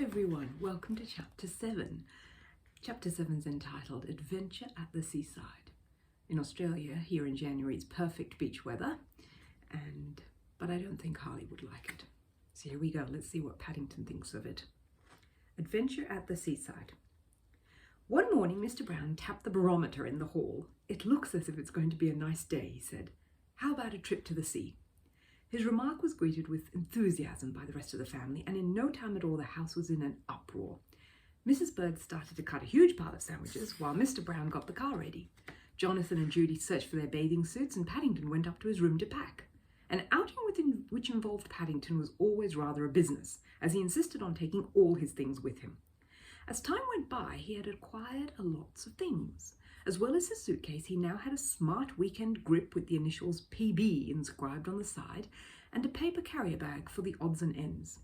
everyone, welcome to Chapter 7. Chapter 7 is entitled Adventure at the Seaside. In Australia, here in January, it's perfect beach weather, but I don't think Harley would like it. So here we go, let's see what Paddington thinks of it. Adventure at the Seaside. One morning, Mr. Brown tapped the barometer in the hall. "It looks as if it's going to be a nice day," he said. "How about a trip to the sea?" His remark was greeted with enthusiasm by the rest of the family, and in no time at all the house was in an uproar. Mrs. Bird started to cut a huge pile of sandwiches, while Mr. Brown got the car ready. Jonathan and Judy searched for their bathing suits, and Paddington went up to his room to pack. An outing which involved Paddington was always rather a business, as he insisted on taking all his things with him. As time went by, he had acquired lots of things. As well as his suitcase, he now had a smart weekend grip with the initials PB inscribed on the side, and a paper carrier bag for the odds and ends.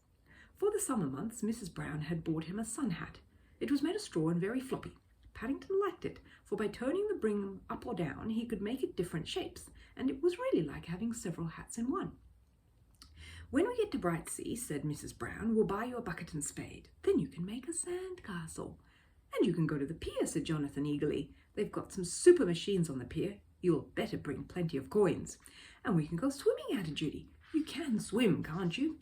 For the summer months, Mrs. Brown had bought him a sun hat. It was made of straw and very floppy. Paddington liked it, for by turning the brim up or down, he could make it different shapes, and it was really like having several hats in one. "When we get to Brightsea," said Mrs. Brown, "we'll buy you a bucket and spade. Then you can make a sand castle." "And you can go to the pier," said Jonathan eagerly. "They've got some super machines on the pier. You'll better bring plenty of coins. And we can go swimming," added Judy. "You can swim, can't you?"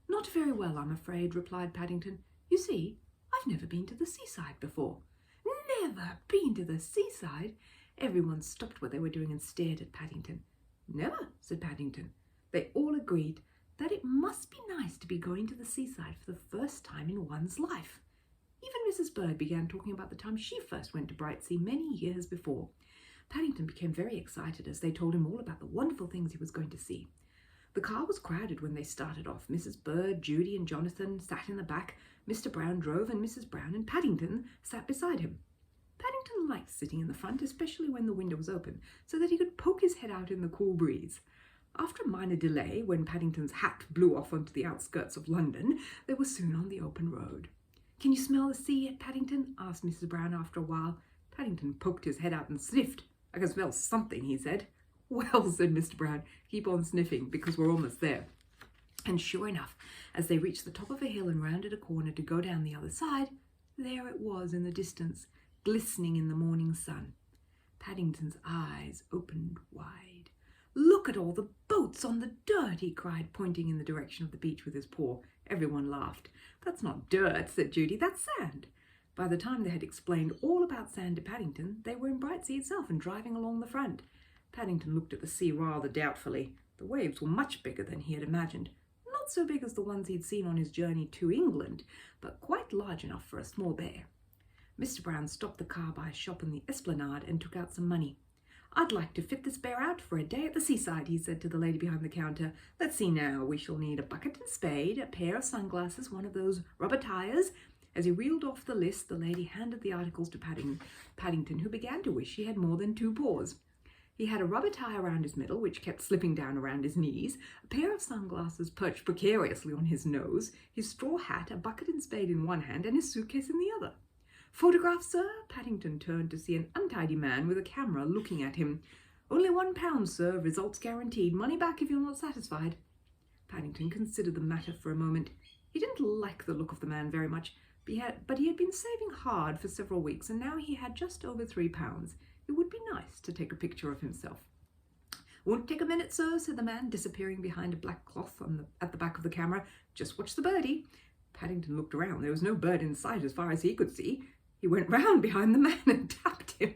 "Not very well, I'm afraid," replied Paddington. "You see, I've never been to the seaside before." "Never been to the seaside?" Everyone stopped what they were doing and stared at Paddington. "Never," said Paddington. They all agreed that it must be nice to be going to the seaside for the first time in one's life. Even Mrs. Bird began talking about the time she first went to Brightsea many years before. Paddington became very excited as they told him all about the wonderful things he was going to see. The car was crowded when they started off. Mrs. Bird, Judy and Jonathan sat in the back. Mr. Brown drove, and Mrs. Brown and Paddington sat beside him. Paddington liked sitting in the front, especially when the window was open, so that he could poke his head out in the cool breeze. After a minor delay, when Paddington's hat blew off onto the outskirts of London, they were soon on the open road. "Can you smell the sea yet, Paddington?" asked Mrs. Brown after a while. Paddington poked his head out and sniffed. "I can smell something," he said. "Well," said Mr. Brown, "keep on sniffing, because we're almost there." And sure enough, as they reached the top of a hill and rounded a corner to go down the other side, there it was in the distance, glistening in the morning sun. Paddington's eyes opened wide. "Look at all the boats on the dirt," he cried, pointing in the direction of the beach with his paw. Everyone laughed. "That's not dirt," said Judy, "that's sand." By the time they had explained all about sand to Paddington, they were in Brightsea itself and driving along the front. Paddington looked at the sea rather doubtfully. The waves were much bigger than he had imagined. Not so big as the ones he'd seen on his journey to England, but quite large enough for a small bear. Mr. Brown stopped the car by a shop in the esplanade and took out some money. "I'd like to fit this bear out for a day at the seaside," he said to the lady behind the counter. "Let's see now, we shall need a bucket and spade, a pair of sunglasses, one of those rubber tires." As he reeled off the list, the lady handed the articles to Paddington, who began to wish he had more than two paws. He had a rubber tie around his middle, which kept slipping down around his knees, a pair of sunglasses perched precariously on his nose, his straw hat, a bucket and spade in one hand, and his suitcase in the other. "Photograph, sir?" Paddington turned to see an untidy man with a camera looking at him. "Only £1, sir. Results guaranteed. Money back if you're not satisfied." Paddington considered the matter for a moment. He didn't like the look of the man very much, but he had been saving hard for several weeks, and now he had just over £3. It would be nice to take a picture of himself. "Won't take a minute, sir," said the man, disappearing behind a black cloth at the back of the camera. "Just watch the birdie." Paddington looked around. There was no bird in sight as far as he could see. He went round behind the man and tapped him.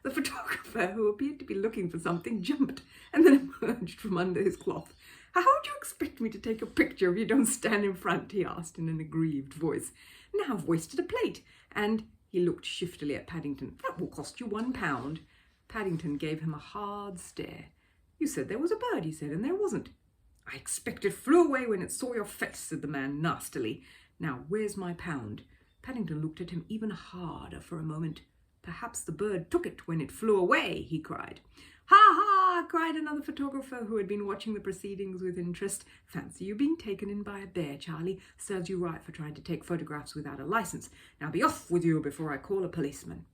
The photographer, who appeared to be looking for something, jumped and then emerged from under his cloth. "How do you expect me to take a picture if you don't stand in front?" he asked in an aggrieved voice. "Now I've wasted a plate, and—" He looked shiftily at Paddington. "That will cost you £1. Paddington gave him a hard stare. "You said there was a bird," he said, "and there wasn't." "I expect it flew away when it saw your face," said the man nastily. "Now where's my £1? Paddington looked at him even harder for a moment. "Perhaps the bird took it when it flew away," he cried. "Ha ha!" cried another photographer who had been watching the proceedings with interest. "Fancy you being taken in by a bear, Charlie. Serves you right for trying to take photographs without a license. Now be off with you before I call a policeman."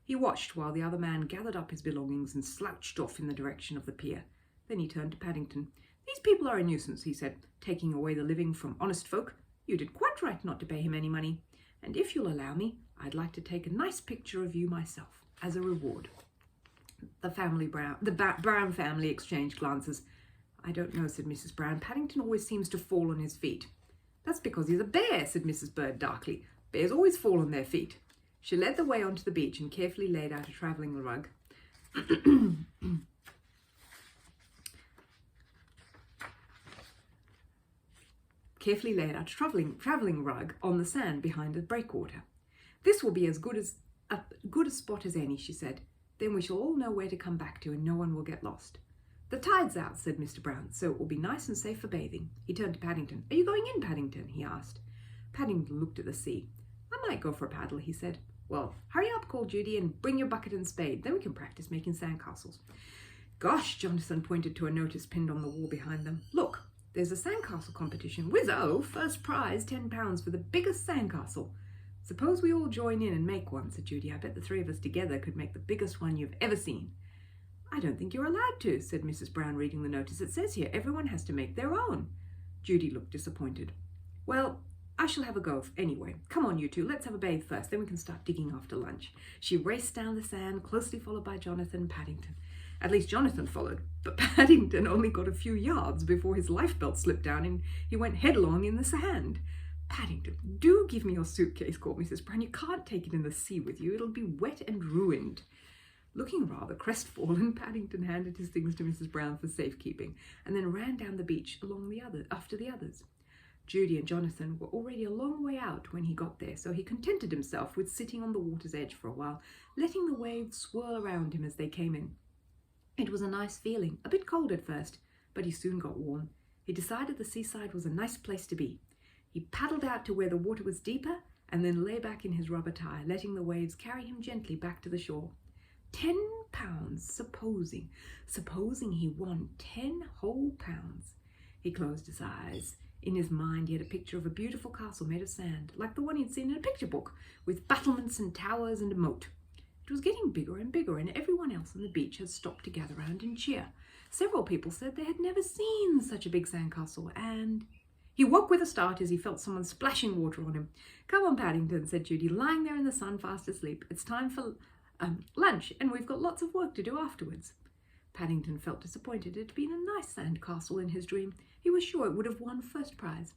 He watched while the other man gathered up his belongings and slouched off in the direction of the pier. Then he turned to Paddington. "These people are a nuisance," he said, "taking away the living from honest folk. You did quite right not to pay him any money. And if you'll allow me, I'd like to take a nice picture of you myself, as a reward." The Brown family exchanged glances. "I don't know," said Mrs. Brown. "Paddington always seems to fall on his feet." "That's because he's a bear," said Mrs. Bird darkly. "Bears always fall on their feet." She led the way onto the beach and carefully laid out a travelling rug. travelling rug on the sand behind the breakwater. "This will be as good a spot as any," she said. "Then we shall all know where to come back to and no one will get lost." "The tide's out," said Mr. Brown, "so it will be nice and safe for bathing." He turned to Paddington. "Are you going in, Paddington?" he asked. Paddington looked at the sea. "I might go for a paddle," he said. "Well, hurry up," called Judy, "and bring your bucket and spade. Then we can practice making sandcastles." "Gosh," Jonathan pointed to a notice pinned on the wall behind them. "Look, there's a sandcastle competition. Whizzo! First prize, £10 for the biggest sandcastle." "Suppose we all join in and make one," said Judy. "I bet the three of us together could make the biggest one you've ever seen." "I don't think you're allowed to," said Mrs. Brown, reading the notice. "It says here everyone has to make their own." Judy looked disappointed. "Well, I shall have a go anyway. Come on, you two, let's have a bathe first, then we can start digging after lunch." She raced down the sand, closely followed by Jonathan and Paddington. At least Jonathan followed, but Paddington only got a few yards before his lifebelt slipped down and he went headlong in the sand. "Paddington, do give me your suitcase," called Mrs. Brown. "You can't take it in the sea with you. It'll be wet and ruined." Looking rather crestfallen, Paddington handed his things to Mrs. Brown for safekeeping and then ran down the beach after the others. Judy and Jonathan were already a long way out when he got there, so he contented himself with sitting on the water's edge for a while, letting the waves swirl around him as they came in. It was a nice feeling, a bit cold at first, but he soon got warm. He decided the seaside was a nice place to be. He paddled out to where the water was deeper and then lay back in his rubber tire, letting the waves carry him gently back to the shore. £10, supposing he won 10 whole pounds. He closed his eyes. In his mind he had a picture of a beautiful castle made of sand, like the one he'd seen in a picture book, with battlements and towers and a moat. It was getting bigger and bigger, and everyone else on the beach had stopped to gather round and cheer. Several people said they had never seen such a big sandcastle, and... He woke with a start as he felt someone splashing water on him. "Come on, Paddington," said Judy, lying there in the sun fast asleep. "It's time for lunch, and we've got lots of work to do afterwards." Paddington felt disappointed. It had been a nice sandcastle in his dream. He was sure it would have won first prize.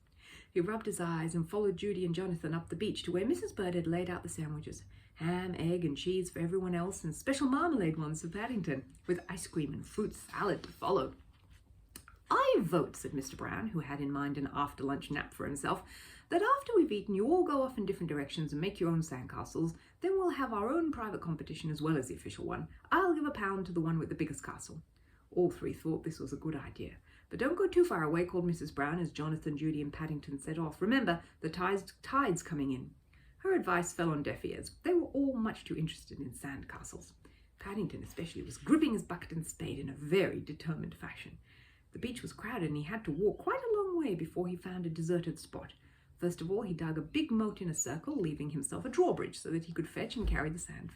He rubbed his eyes and followed Judy and Jonathan up the beach to where Mrs. Bird had laid out the sandwiches. Ham, egg and cheese for everyone else, and special marmalade ones for Paddington, with ice cream and fruit salad to follow. "I vote," said Mr. Brown, who had in mind an after-lunch nap for himself, "that after we've eaten you all go off in different directions and make your own sandcastles. Then we'll have our own private competition as well as the official one. I'll give £1 to the one with the biggest castle." All three thought this was a good idea. "But don't go too far away," called Mrs. Brown as Jonathan, Judy and Paddington set off. "Remember, the tide's coming in." Her advice fell on deaf ears. They were all much too interested in sandcastles. Paddington especially was gripping his bucket and spade in a very determined fashion. The beach was crowded and he had to walk quite a long way before he found a deserted spot. First of all, he dug a big moat in a circle, leaving himself a drawbridge so that he could fetch and carry the sand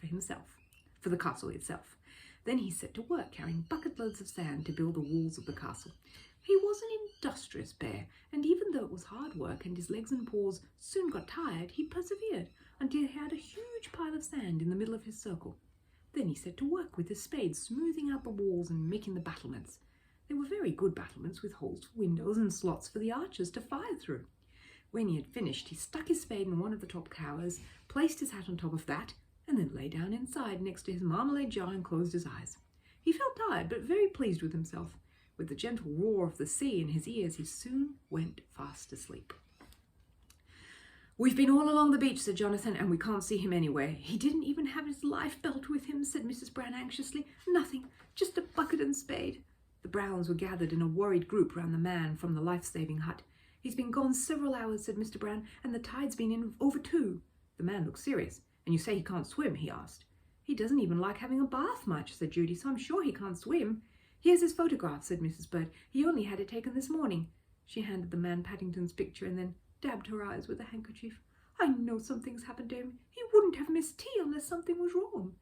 for the castle itself. Then he set to work carrying bucket-loads of sand to build the walls of the castle. He was an industrious bear, and even though it was hard work and his legs and paws soon got tired, he persevered until he had a huge pile of sand in the middle of his circle. Then he set to work with his spade, smoothing out the walls and making the battlements. They were very good battlements with holes for windows and slots for the archers to fire through. When he had finished, he stuck his spade in one of the top towers, placed his hat on top of that, and then lay down inside next to his marmalade jar and closed his eyes. He felt tired, but very pleased with himself. With the gentle roar of the sea in his ears, he soon went fast asleep. "We've been all along the beach," said Jonathan, "and we can't see him anywhere." "He didn't even have his lifebelt with him," said Mrs. Brown anxiously. "Nothing, just a bucket and spade." The Browns were gathered in a worried group round the man from the life-saving hut. "He's been gone several hours," said Mr. Brown, "and the tide's been in over 2. The man looked serious. "And you say he can't swim?" he asked. "He doesn't even like having a bath much," said Judy, "so I'm sure he can't swim." "Here's his photograph," said Mrs. Bird. "He only had it taken this morning." She handed the man Paddington's picture and then dabbed her eyes with a handkerchief. "I know something's happened to him. He wouldn't have missed tea unless something was wrong."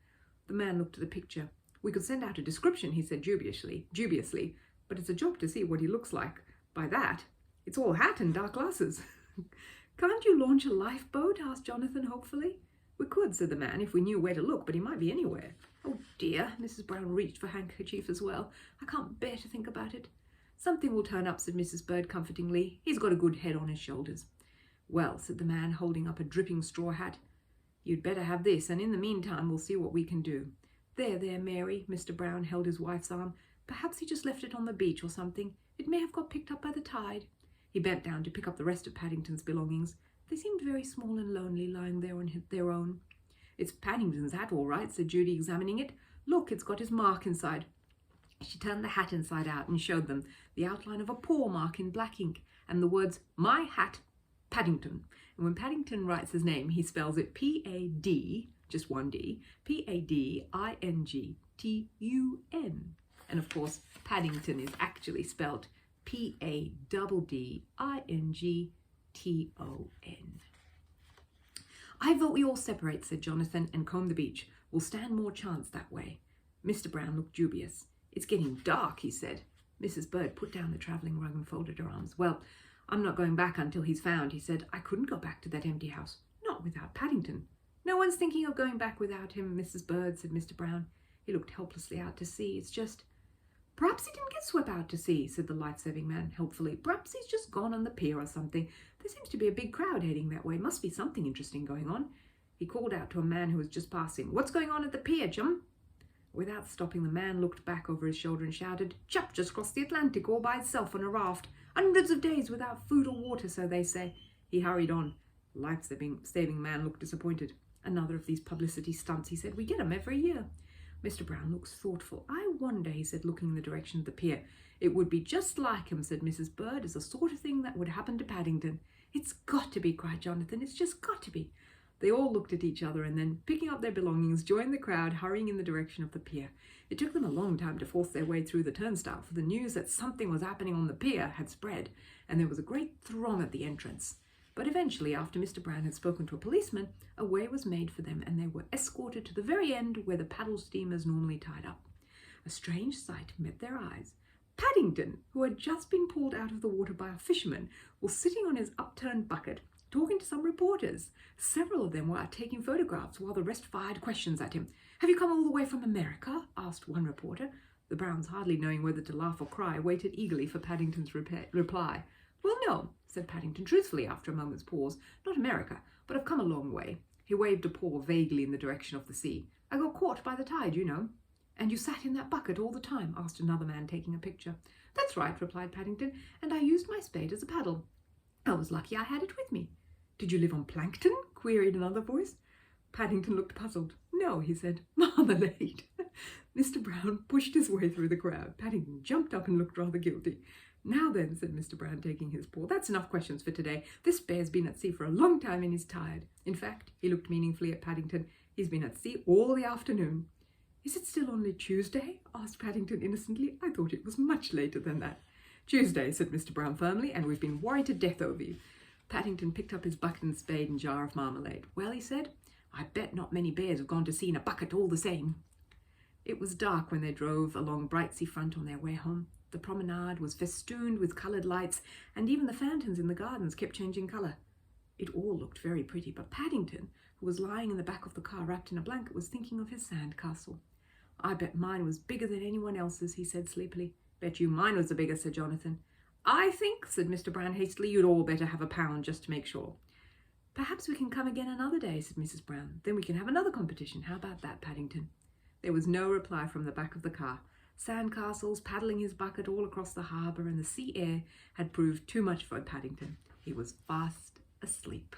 The man looked at the picture. "We could send out a description," he said dubiously, "but it's a job to see what he looks like. By that, it's all hat and dark glasses." Can't you launch a lifeboat? Asked Jonathan hopefully. We could, said the man, if we knew where to look, but he might be anywhere. Oh dear, Mrs. Brown reached for handkerchief as well. I can't bear to think about it. Something will turn up, said Mrs. Bird comfortingly. He's got a good head on his shoulders. Well, said the man, holding up a dripping straw hat, you'd better have this, and in the meantime we'll see what we can do. There, Mary, Mr. Brown held his wife's arm. Perhaps he just left it on the beach or something. It may have got picked up by the tide. He bent down to pick up the rest of Paddington's belongings. They seemed very small and lonely, lying there on their own. It's Paddington's hat, all right, said Judy, examining it. Look, it's got his mark inside. She turned the hat inside out and showed them the outline of a paw mark in black ink and the words, My Hat, Paddington. And when Paddington writes his name, he spells it P-A-D, just one D, P-A-D-I-N-G-T-U-N. And of course, Paddington is actually spelled P-A-D-D-I-N-G-T-O-N. I vote we all separate, said Jonathan, and comb the beach. We'll stand more chance that way. Mr. Brown looked dubious. It's getting dark, he said. Mrs. Bird put down the travelling rug and folded her arms. Well, I'm not going back until he's found, he said. I couldn't go back to that empty house. Not without Paddington. No one's thinking of going back without him, Mrs. Bird, said Mr. Brown. He looked helplessly out to sea. It's just... Perhaps he didn't get swept out to sea, said the life-saving man helpfully. Perhaps he's just gone on the pier or something. There seems to be a big crowd heading that way. Must be something interesting going on. He called out to a man who was just passing. What's going on at the pier, chum? Without stopping, the man looked back over his shoulder and shouted, Chap just crossed the Atlantic all by itself on a raft. Hundreds of days without food or water, so they say. He hurried on. The life-saving man looked disappointed. Another of these publicity stunts, he said. We get 'em every year. Mr. Brown looked thoughtful. I wonder, he said, looking in the direction of the pier. It would be just like him, said Mrs. Bird. It's the sort of thing that would happen to Paddington. It's got to be, cried Jonathan. It's just got to be. They all looked at each other and then, picking up their belongings, joined the crowd, hurrying in the direction of the pier. It took them a long time to force their way through the turnstile, for the news that something was happening on the pier had spread, and there was a great throng at the entrance. But eventually, after Mr. Brown had spoken to a policeman, a way was made for them, and they were escorted to the very end where the paddle steamers normally tied up. A strange sight met their eyes. Paddington, who had just been pulled out of the water by a fisherman, was sitting on his upturned bucket, talking to some reporters. Several of them were taking photographs while the rest fired questions at him. Have you come all the way from America? Asked one reporter. The Browns, hardly knowing whether to laugh or cry, waited eagerly for Paddington's reply. Well, no, said Paddington truthfully after a moment's pause. Not America, but I've come a long way. He waved a paw vaguely in the direction of the sea. I got caught by the tide, you know. And you sat in that bucket all the time? Asked another man taking a picture. That's right, replied Paddington, and I used my spade as a paddle. I was lucky I had it with me. Did you live on plankton? Queried another voice. Paddington looked puzzled. No, he said, marmalade. Mr. Brown pushed his way through the crowd. Paddington jumped up and looked rather guilty. Now then, said Mr. Brown, taking his paw, that's enough questions for today. This bear's been at sea for a long time and he's tired. In fact, he looked meaningfully at Paddington, he's been at sea all the afternoon. Is it still only Tuesday? Asked Paddington innocently. I thought it was much later than that. Tuesday, said Mr. Brown firmly, and we've been worried to death over you. Paddington picked up his bucket and spade and jar of marmalade. Well, he said, I bet not many bears have gone to sea in a bucket all the same. It was dark when they drove along Brightsea Front on their way home. The promenade was festooned with coloured lights, and even the fountains in the gardens kept changing colour. It all looked very pretty, but Paddington, who was lying in the back of the car wrapped in a blanket, was thinking of his sand castle. I bet mine was bigger than anyone else's, he said sleepily. Bet you mine was the bigger, said Jonathan. I think, said Mr. Brown hastily, you'd all better have a pound just to make sure. Perhaps we can come again another day, said Mrs. Brown. Then we can have another competition. How about that, Paddington? There was no reply from the back of the car. Sandcastles, paddling his bucket all across the harbour, and the sea air had proved too much for Paddington. He was fast asleep.